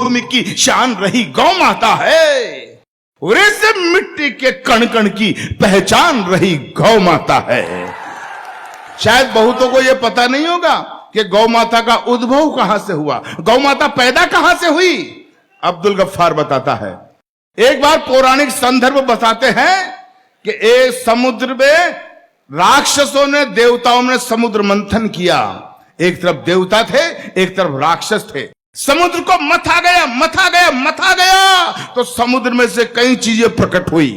भूमि की शान रही गौ माता है, और इस मिट्टी के कण कण की पहचान रही गौ माता है। शायद बहुतों को यह पता नहीं होगा कि गौ माता का उद्भव कहां से हुआ, गौ माता पैदा कहां से हुई। अब्दुल गफ्फार बताता है, एक बार पौराणिक संदर्भ बताते हैं कि एक समुद्र में राक्षसों ने देवताओं ने समुद्र मंथन किया। एक तरफ देवता थे, एक तरफ राक्षस थे। समुद्र को मथा गया, मथा गया, मथा गया, तो समुद्र में से कई चीजें प्रकट हुई।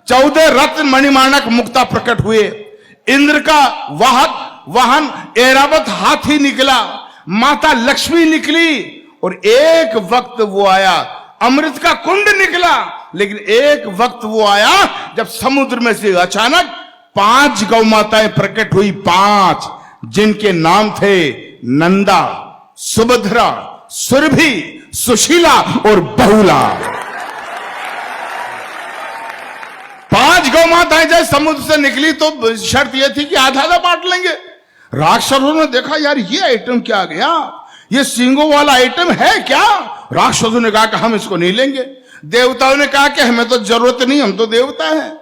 14 रत्न मणिमाणक मुक्ता प्रकट हुए। इंद्र का वाहन ऐरावत हाथी निकला, माता लक्ष्मी निकली, और एक वक्त वो आया अमृत का कुंड निकला। लेकिन एक वक्त वो आया जब समुद्र में से अचानक 5 गौ माताएं प्रकट हुई, 5 जिनके नाम थे नंदा, सुभद्रा, सुरभि, सुशीला और बहुला। 5 गौ माताएं जब समुद्र से निकली तो शर्त यह थी कि आधा आधा बांट लेंगे। राक्षसों ने देखा, यार ये आइटम क्या गया, ये सींगों वाला आइटम है क्या। राक्षसों ने कहा कि हम इसको नहीं लेंगे। देवताओं ने कहा कि हमें तो जरूरत नहीं, हम तो देवता हैं।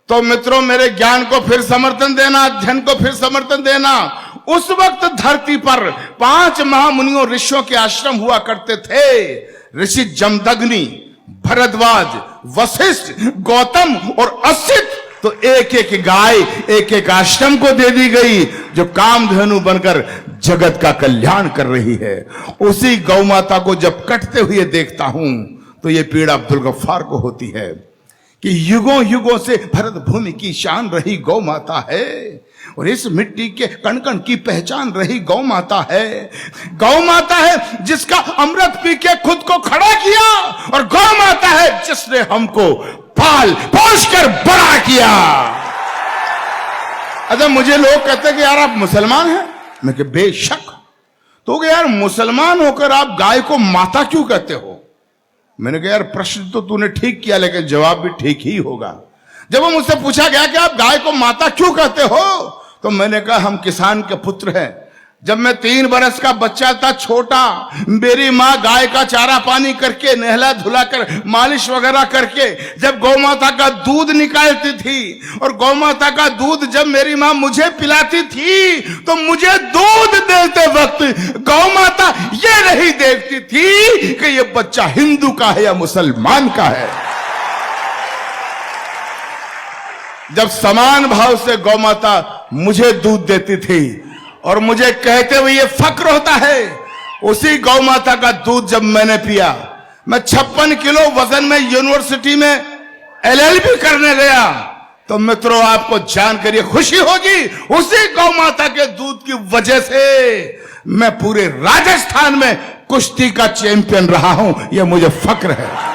तो मित्रों, मेरे ज्ञान को फिर समर्थन देना, अध्ययन को फिर समर्थन देना। उस वक्त धरती पर 5 महामुनियों ऋषियों के आश्रम हुआ करते थे। ऋषि जमदग्नि, भरद्वाज, वशिष्ठ, गौतम और असित। तो एक एक गाय एक एक आश्रम को दे दी गई जो कामधेनु बनकर जगत का कल्याण कर रही है। उसी गौ माता को जब कटते हुए देखता हूं तो यह पीड़ा अब्दुल गफ्फार को होती है कि युगों युगों से भरत भूमि की शान रही गौ माता है, और इस मिट्टी के कण कण की पहचान रही गौ माता है। गौ माता है जिसका अमृत पी के खुद को खड़ा किया, और गौ माता है जिसने हमको पाल पोष कर बड़ा किया। अच्छा, मुझे लोग कहते हैं कि यार आप मुसलमान हैं। मैं कि बेशक। तो यार मुसलमान होकर आप गाय को माता क्यों कहते हो। मैंने कहा यार प्रश्न तो तूने ठीक किया, लेकिन जवाब भी ठीक ही होगा। जब वो मुझसे पूछा गया कि आप गाय को माता क्यों कहते हो, तो मैंने कहा हम किसान के पुत्र हैं। जब मैं 3 बरस का बच्चा था, छोटा, मेरी माँ गाय का चारा पानी करके, नहला धुला कर, मालिश वगैरह करके जब गौ माता का दूध निकालती थी, और गौ माता का दूध जब मेरी माँ मुझे पिलाती थी, तो मुझे दूध देते वक्त गौ माता ये नहीं देखती थी कि ये बच्चा हिंदू का है या मुसलमान का है। जब समान भाव से गौ माता मुझे दूध देती थी और मुझे कहते हुए ये फक्र होता है, उसी गौ माता का दूध जब मैंने पिया, मैं 56 किलो वजन में यूनिवर्सिटी में LLB करने गया, तो मित्रों आपको जानकर ये खुशी होगी, उसी गौ माता के दूध की वजह से मैं पूरे राजस्थान में कुश्ती का चैंपियन रहा हूं। यह मुझे फक्र है।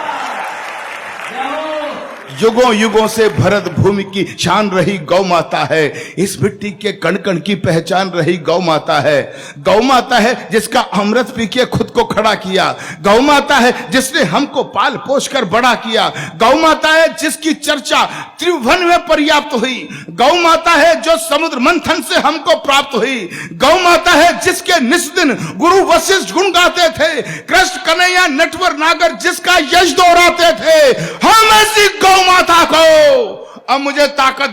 युगों युगों से भरत भूमि की शान रही गौ माता है, इस मिट्टी के कण कण की पहचान रही गौ माता है। गौ माता है जिसका अमृत पी के खुद को खड़ा किया। गौ माता है जिसने हमको पाल पोष कर बड़ा किया। गौ माता है जिसकी चर्चा त्रिभुवन में पर्याप्त हुई। गौ माता है जो समुद्र मंथन से हमको प्राप्त हुई। गौ माता है जिसके निस्दिन गुरु वशिष्ठ गुण गाते थे, कृष्ण कन्हैया नटवर नागर जिसका यश दोहराते थे। हम ऐसी गौ माता को अब मुझे ताकत